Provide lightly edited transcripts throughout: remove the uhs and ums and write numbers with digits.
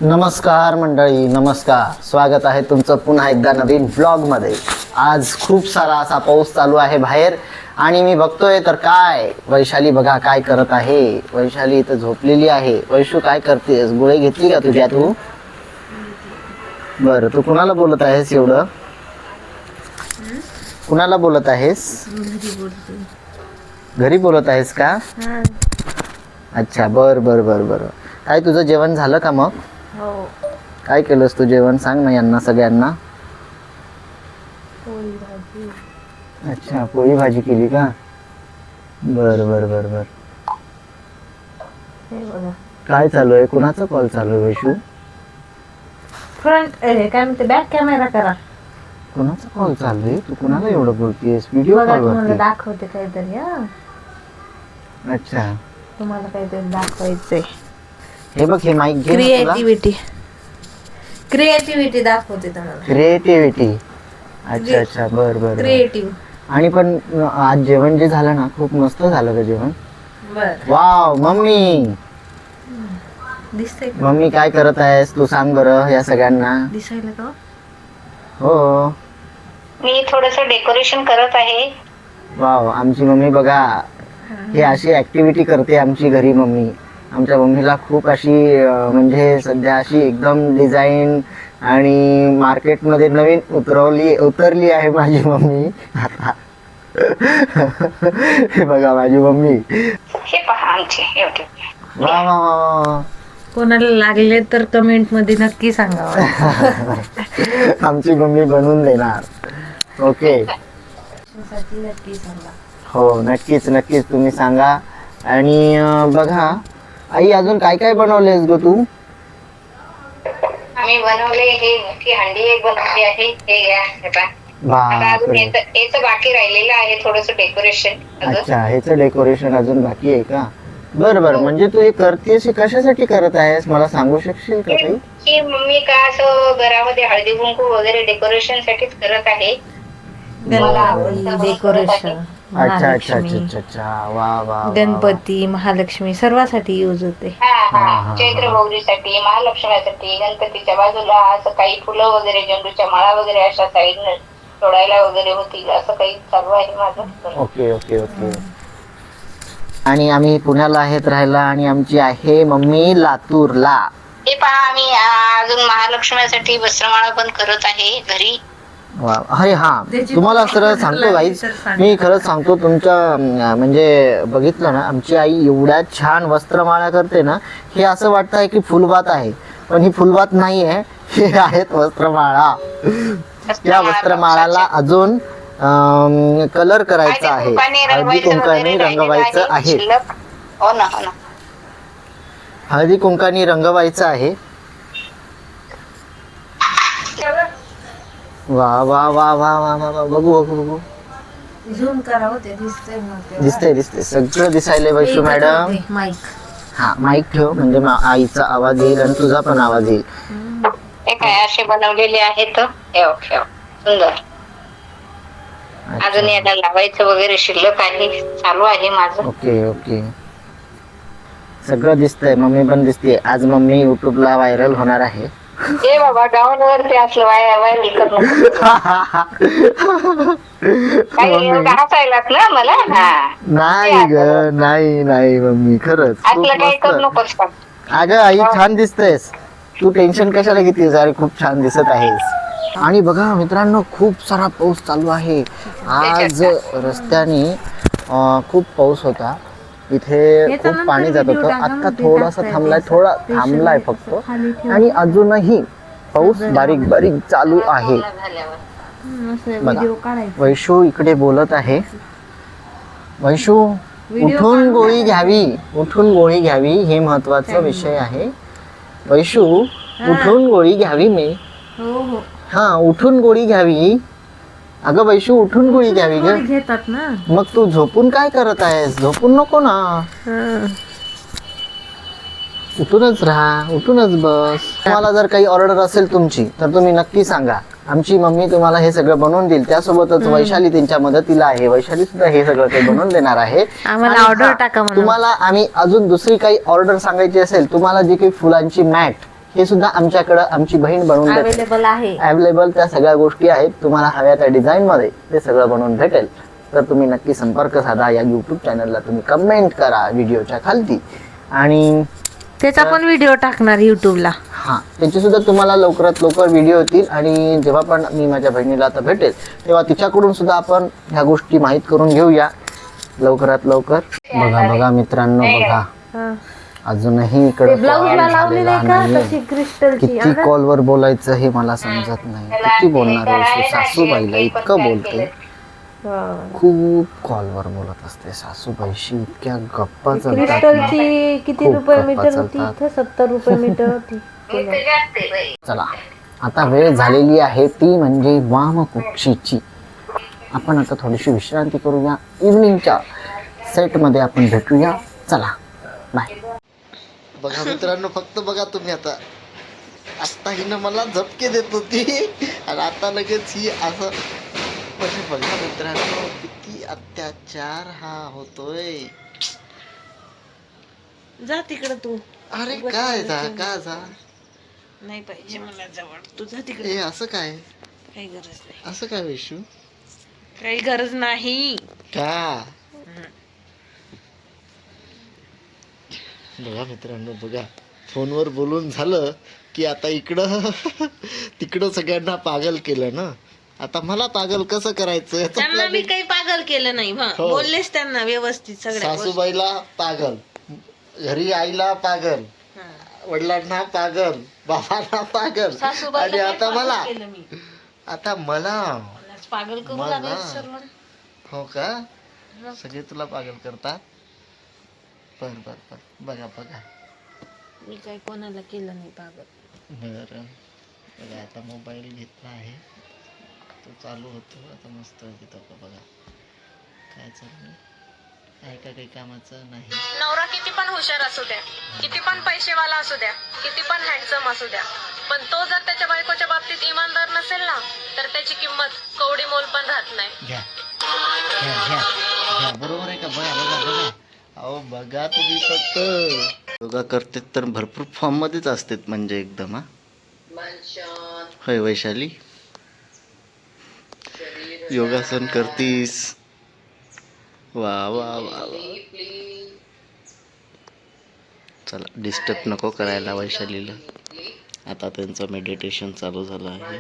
नमस्कार मंडळी, नमस्कार. स्वागत आहे तुमचं पुन्हा एकदा नवीन व्लॉगमध्ये. आज खूप सारा असा पाऊस चालू आहे बाहेर आणि मी बघतोय तर काय वैशाली बघा काय करत आहे. वैशाली इथं झोपलेली आहे. वैशू काय करतेस? गोळे घेतली का तुझ्या तू? बरं, तू कुणाला बोलत आहेस एवढं? कुणाला बोलत आहेस? घरी बोलत आहेस का? अच्छा, बर बर बर बर. काय तुझं जेवण झालं का मग? हो. काय केलंस तू जेवण? सांग ना यांना सगळ्यांना. पोळी भाजी. अच्छा, पोळी भाजी केली का? बर बर बर बर. हे बघा. काय चालू आहे? कुणाचा कॉल चालू आहे वैशू? फ्रंट काय म्हणते, बॅक कॅमेरा करा. कुणाचा कॉल चालू आहे? तू कुणाला एवढं बोलतेस? व्हिडिओ बघा, कॉल तुम्हाला वरती? दाखवते काहीतरी. अच्छा, तुम्हाला काहीतरी दाखवायचंय. हे बघ, हे माईक घे. क्रिएटिव्हिटी दाखवते तुम्हाला. क्रिएटिव्हिटी. अच्छा अच्छा, बर बर बर. क्रिएटिव्ह. आणि पण आज जेवण जे झालं ना, खूप मस्त झालं का जेवण? बर. Wow mummy. दिसतंय का? मम्मी काय करत आहेस तू? सांग बरं या सगळ्यांना. दिसायला का? हो. मी थोडस डेकोरेशन करत आहे. वाव, आमची मम्मी बघा, ही अशी ऍक्टिव्हिटी करते आमची घरी मम्मी. आमच्या मम्मीला खूप अशी म्हणजे सध्या अशी एकदम डिझाईन आणि मार्केटमध्ये नवीन उतरली आहे माझी मम्मी आता. हे बघा माझी मम्मी. हे पहा आमचे युट्यूब. वा वा वा. कोणाला लागले तर कमेंट मध्ये नक्की सांगा. आमची मम्मी बनवून देणार. ओके. नक्की सांगा. हो, नक्कीच नक्कीच तुम्ही सांगा. आणि बघा आई, अजून काय काय बनवलेस ग तू? आम्ही बनवले हे मोठी हंडी एक बनवली आहे. हे घ्या, हे पहा. आता अजून बापरे. याचं बाकी राहिलेलं आहे थोडस डेकोरेशन. अच्छा, ह्याचं डेकोरेशन अजून बाकी आहे का? बरं बरं. म्हणजे तू हे करतेस, हे कशासाठी करत आहेस मला सांगू शकशील का काही? ही मम्मी का असं घरामध्ये हळदी कुंकू वगैरे डेकोरेशन साठीच करत आहे. डेकोरेशन. अच्छा अच्छा अच्छा अच्छा अच्छा. वा वा वा. गणपती, महालक्ष्मी सर्वांसाठी यूज होते. हा हा, हा. हा. चैत्र गौरीसाठी, महालक्ष्मीसाठी, गणपतीच्या बाजूला असं काही फुलं वगैरे, झेंडूच्या माळा वगैरे अशा साईडनं तोडायला वगैरे होतील असं काही चालू आहे माझं. Okay okay okay. आणि आम्ही पुण्याला आहेत राहायला आणि आमची आहे मम्मी लातूरला. हे पहा, आम्ही अजून महालक्ष्मीसाठी वस्त्रमाळा पण करत आहे घरी. वा, अरे हा, तुम्हाला सरळ सांगतो गाईज, मी खरंच सांगतो तुमच्या म्हणजे बघितलं ना, आमची आई एवढ्या छान वस्त्रमाळा करते ना, हे असं वाटतं आहे की फुलबात आहे, पण ही फुलबात नाही आहे, हे आहेत वस्त्रमाळा. त्या वस्त्रमाळाला अजून कलर करायचा आहे, हळदी कुंकाने रंगवायचं आहे. हो ना, हो ना. हळदी कुंकाने रंगवायचं आहे. वा वा वा वा वा वा वा. बघू बघू बघू. झूम करा होते. दिसतंय. दिसतंय दिसतंय सगळं दिसायलंय वैशू मॅडम. माईक. हा, माईक ठेव म्हणजे आईचा आवाज येईल आणि तुझा पण आवाज येईल. हे काय असे बनवलेले आहेत. ठेव ठेव. सुंदर. अजून याला लावायचं वगैरे शिल्लक आहे, चालू आहे माझं. Okay okay. सगळं दिसतंय, मम्मी पण दिसते. आज मम्मी युट्यूबला व्हायरल होणार आहे. हे बाबा, डाऊनवर ते असलं व्हायरल करणं. काही हसायलात ना मला. हा, नाही ग, नाही नाही मम्मी, खरंच खूप असलं काही करू मस्त. नकोस. अगं आई, छान दिसतेस तू. टेन्शन कशाला घेतेस? अरे खूप छान दिसत आहेस. आणि बघा मित्रांनो, खूप सारा पाऊस चालू आहे आज रस्त्याने. खूप पाऊस होता इथे, खूप पाणी जात होतं. आता थोडासा थांबलाय फक्त, आणि अजूनही पाऊस बारीक बारीक चालू आहे. बघा, वैशू इकडे बोलत आहे. वैशू, उठून गोळी घ्यावी, उठून गोळी घ्यावी, हे महत्वाचा विषय आहे. वैशू, उठून गोळी घ्यावी. मी हा, उठून गोळी घ्यावी. अगं वैशू, उठून गोळी घ्यावी ग. घेतात ना. मग तू झोपून काय करत आहेस? झोपून नको ना, उठूनच राहा, उठूनच बस. तुम्हाला जर काही ऑर्डर असेल तुमची तर तुम्ही नक्की सांगा. आमची मम्मी तुम्हाला हे सगळं बनवून देईल. त्यासोबतच वैशाली त्यांच्या मदतीला आहे. वैशाली सुद्धा हे सगळं काही बनवून देणार आहे. आम्हाला ऑर्डर टाका म्हणून. तुम्हाला आम्ही अजून दुसरी काही ऑर्डर सांगायची असेल, तुम्हाला जी काही फुलांची मॅट हे सुद्धा आमच्याकडं आमची बहीण बनवून देते. अवेलेबल आहे. अवेलेबल त्या सगळ्या गोष्टी आहेत. तुम्हाला हव्या त्या डिझाईनमध्ये ते सगळं बनवून भेटेल. तर तुम्ही नक्की संपर्क साधा. या यूट्यूब चॅनलला तुम्ही कमेंट करा व्हिडिओच्या खालती आणि त्याचा पण व्हिडिओ टाकणार युट्यूबला. हां, त्याचे सुद्धा तुम्हाला लवकरात लवकर व्हिडिओ येतील. आणि जेव्हा पण मी माझ्या बहिणीला आता भेटेल तेव्हा तिच्याकडून सुद्धा आपण ह्या गोष्टी माहीत करून घेऊया लवकरात लवकर. बघा मित्रांनो, बघा हा. अजूनही इकडे ब्लाऊजला लावली नाही का तशी क्रिस्टलची? किती कॉलवर बोलायचं हे मला समजत नाही. किती बोलणार आहे सासूबाईला, इतकं बोलते. खूप कॉलवर बोलत असते सासूबाईशी, इतक्या गप्पा चालतात ना. क्रिस्टलची किती खूप रुपये गप्पा मीटर होती? चालतात. इथं 70 रुपये मीटर होती. चला, आता वेळ झालेली आहे ती म्हणजे वामकुक्षीची. आपण आता थोडीशी विश्रांती करूया. इव्हनिंगच्या सेटमध्ये आपण भेटूया. चला, बाय. बघा मित्रांनो, फक्त बघा तुम्ही आता हिनं मला झपके देत होती आणि आता लगेच ही असं. म्हणजे बघा मित्रांनो, किती अत्याचार हा होतोय. जा तिकडे तू. अरे काय जा नाही पाहिजे मला जवळ. तू जा तिकडे. ए असं काय? काही गरज नाही. असं काय विशू? काही गरज नाही का? बघा मित्रांनो, बघा फोनवर बोलून झालं की आता इकडं तिकडं सगळ्यांना पागल केलं ना. आता मला पागल कसं करायचं? त्यांना मी काही पागल केलं नाही. हो. बोललेच त्यांना व्यवस्थित सगळ्या सासूबाईला पागल, घरी आईला पागल, वडिलांना पागल, बाबांना पागल, आणि आता मला पागल करू मला. लागले सर्व. हो का? सगळे तुला पागल करतात? बर बर बर. बघा मी काही कोणाला केलं नाही पागल. बरं बघा, आता मोबाईल घेतला आहे तो चालू होतो. आता मस्त घेतो का? बघा काय चालू आहे का? काही कामाचं नाही. नवरा किती पण हुशार असू द्या, किती पण पैसेवाला असू द्या, किती पण हँडसम असू द्या, पण तो जर त्याच्या बायकोच्या बाबतीत इमानदार नसेल ना, तर त्याची किंमत कवडी मोल पण राहत नाही. घ्या घ्या घ्या घ्या. बरोबर आहे का? बघा बघा बघा. अहो बघा, तुम्ही फक्त योगा करते तर भरपूर फॉर्म मध्येच असतात म्हणजे एकदम. हा होय वैशाली, योगासन करतीस? वा वा वा. चला, डिस्टर्ब नको करायला वैशालीला. आता त्यांचं मेडिटेशन चालू झालं आहे.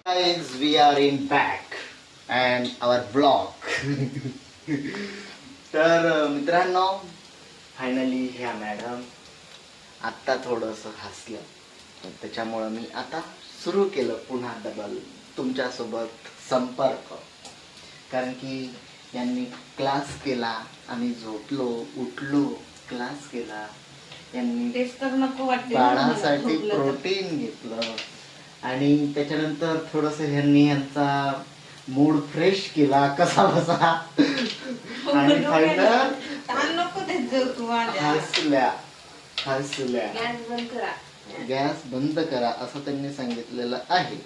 Guys, we are in back and our vlog. तर मित्रांनो, फायनली ह्या मॅडम आत्ता थोडंसं हसलं, तर त्याच्यामुळं मी आता सुरू केलं पुन्हा डबल तुमच्यासोबत संपर्क. कारण की यांनी क्लास केला, आम्ही झोपलो, उठलो, क्लास केला. यांनी बाळासाठी प्रोटीन घेतलं आणि त्याच्यानंतर थोडंसं ह्यांनी यांचा मूड फ्रेश केला कसा बसा. आणि फायनल हसल्या गॅस बंद करा असं त्यांनी सांगितलेलं आहे.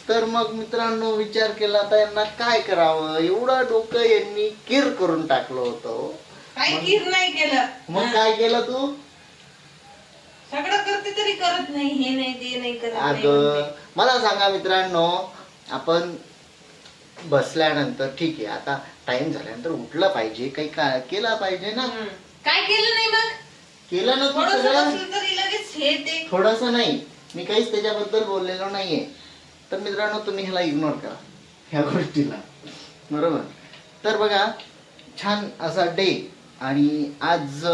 तर मग मित्रांनो, विचार केला आता यांना काय करावं. एवढं डोकं यांनी किर करून टाकलं होतं. काही किर नाही केलं. मग काय केलं तू? सगळं करते तरी करत नाही, हे नाही ते नाही करत. अगं मला सांगा मित्रांनो, आपण बसल्यानंतर ठीक आहे, आता टाइम झाल्यानंतर उठलं पाहिजे, काही केलं पाहिजे ना. काय केलं नाही मग? केलं ना तू सगळं. थोडस नाही, मी काहीच त्याच्याबद्दल बोललेलो नाहीये. तर मित्रांनो, तुम्ही ह्याला इग्नोर करा, ह्या गोष्टीला. बरोबर. तर बघा, छान असा डे. आणि आज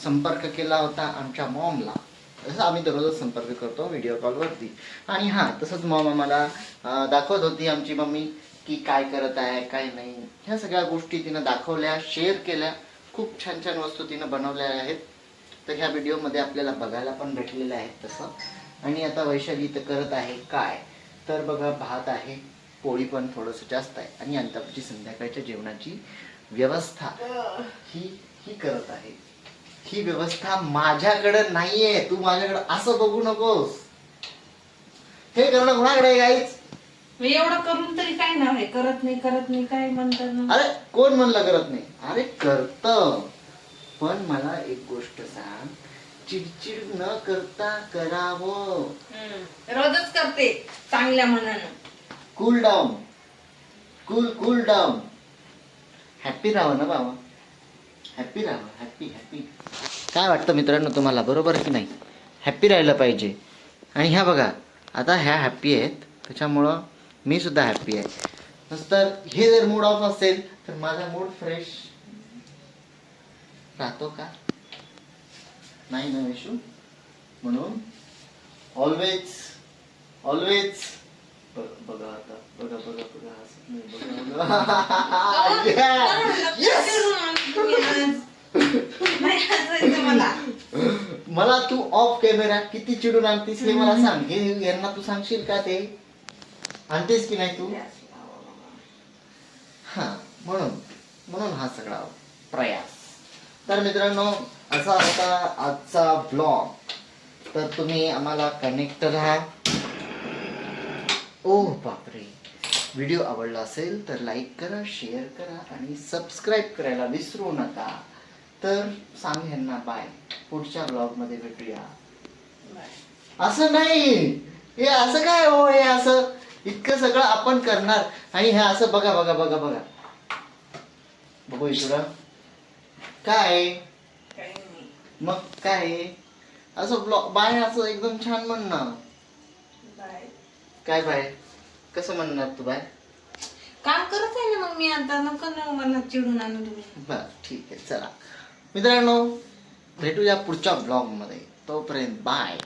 संपर्क केला होता आमच्या मॉमला. तसं आम्ही दररोज संपर्क करतो व्हिडिओ कॉलवरती. आणि हां, तसंच मॉम आम्हाला दाखवत होती आमची मम्मी की काय करत आहे काय नाही. ह्या सगळ्या गोष्टी तिनं दाखवल्या, शेअर केल्या. खूप छान छान वस्तू तिनं बनवल्या आहेत. तर ह्या व्हिडिओमध्ये आपल्याला बघायला पण भेटलेल्या आहेत तसं. आणि आता वैशाली तर करत आहे काय, तर बघा, भात आहे, पोळी पण थोडंसं जास्त आहे, आणि अंताची संध्याकाळच्या जेवणाची व्यवस्था ही करत आहे. ही व्यवस्था माझ्याकडे नाहीये. तू माझ्याकडे असं बघू नकोस. हे करणं कोणाकडे आहे गाईच? मी एवढं करून तरी काय नाव आहे, करत नाही काय म्हणतात ना. अरे कोण म्हणलं करत नाही, अरे करत, पण मला एक गोष्ट सांग, चिडचिड न करता करावं. रोजच करते चांगल्या मनानं. Cool down, cool down. Happy राहावं ना बाबा, हॅप्पी राहावं, हॅप्पी. काय वाटतं मित्रांनो तुम्हाला, बरोबर की नाही? हॅप्पी राहिलं पाहिजे. आणि ह्या बघा, आता ह्या हॅप्पी आहेत, त्याच्यामुळं मी सुद्धा हॅप्पी आहे. नंतर हे जर मूड ऑफ असेल तर माझा मूड फ्रेश राहतो का? नाही ना विशू. म्हणून ऑलवेज बघा आता, बघा हसत नाही, नाही हसायचं मला. मला तू ऑफ कॅमेरा किती चिडून आणतीस हे मला सांग. हे यांना तू सांगशील का ते आणतेस की नाही तू? हा, म्हणून हा सगळा प्रयास. तर मित्रांनो, असा होता आजचा ब्लॉग. तर तुम्ही आम्हाला कनेक्ट राहा. ओ बापरे, व्हिडिओ आवडला असेल तर लाईक करा, शेअर करा आणि सबस्क्राईब करायला विसरू नका. तर सांग ह्यांना बाय, पुढच्या ब्लॉग मध्ये भेटूया. असं नाही, हे असं काय हो, हे असं इतकं सगळं आपण करणार आणि हे असं बघा बघू ईश्वरा काय काही नाही. मग काय असं ब्लॉग बाय असं एकदम छान म्हणणं. बाय. काय बाय कसं म्हणणार तू बाय? काम करत आहे ना मग मी आता, नको ना मला चिडून आणू तुम्ही. बर ठीक आहे, चला मित्रांनो भेटूया पुढच्या ब्लॉग मध्ये. तोपर्यंत बाय.